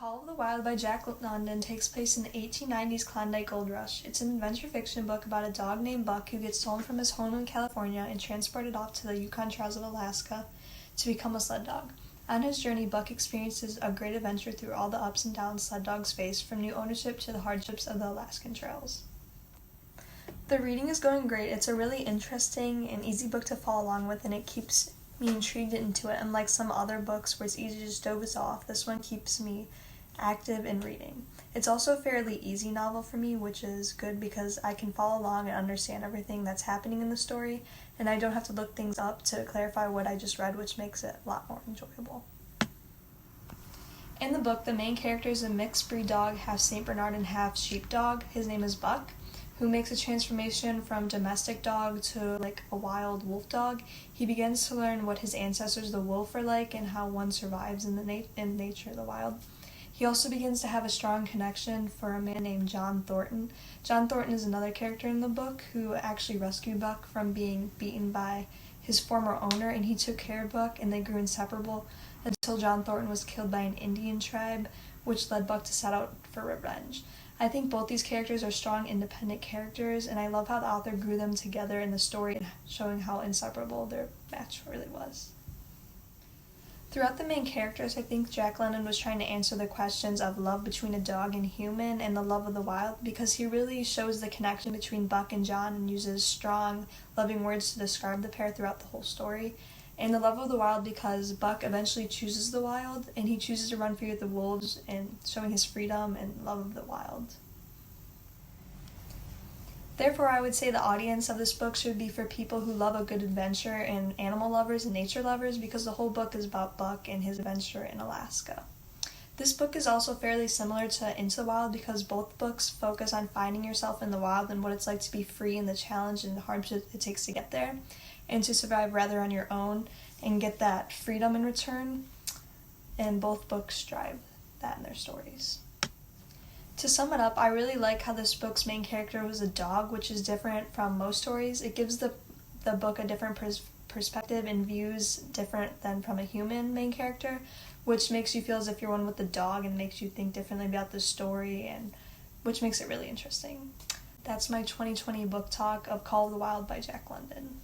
Call of the Wild by Jack London takes place in the 1890s Klondike Gold Rush. It's an adventure fiction book about a dog named Buck who gets stolen from his home in California and transported off to the Yukon Trails of Alaska to become a sled dog. On his journey, Buck experiences a great adventure through all the ups and downs sled dogs face, from new ownership to the hardships of the Alaskan trails. The reading is going great. It's a really interesting and easy book to follow along with, and it keeps me intrigued into it. Unlike some other books where it's easy to just doze off, this one keeps me active in reading. It's also a fairly easy novel for me, which is good because I can follow along and understand everything that's happening in the story, and I don't have to look things up to clarify what I just read, which makes it a lot more enjoyable. In the book, the main character is a mixed breed dog, half St. Bernard and half sheepdog. His name is Buck, who makes a transformation from domestic dog to a wild wolf dog. He begins to learn what his ancestors the wolf are like and how one survives in nature of the wild. He also begins to have a strong connection for a man named John Thornton. John Thornton is another character in the book who actually rescued Buck from being beaten by his former owner, and he took care of Buck and they grew inseparable until John Thornton was killed by an Indian tribe, which led Buck to set out for revenge. I think both these characters are strong, independent characters, and I love how the author grew them together in the story and showing how inseparable their match really was. Throughout the main characters, I think Jack London was trying to answer the questions of love between a dog and human and the love of the wild, because he really shows the connection between Buck and John and uses strong, loving words to describe the pair throughout the whole story. And the love of the wild because Buck eventually chooses the wild, and he chooses to run free with the wolves and showing his freedom and love of the wild. Therefore, I would say the audience of this book should be for people who love a good adventure and animal lovers and nature lovers, because the whole book is about Buck and his adventure in Alaska. This book is also fairly similar to Into the Wild because both books focus on finding yourself in the wild and what it's like to be free and the challenge and the hardship it takes to get there and to survive rather on your own and get that freedom in return. And both books drive that in their stories. To sum it up, I really like how this book's main character was a dog, which is different from most stories. It gives the book a different perspective and views different than from a human main character, which makes you feel as if you're one with the dog and makes you think differently about the story, and which makes it really interesting. That's my 2020 book talk of Call of the Wild by Jack London.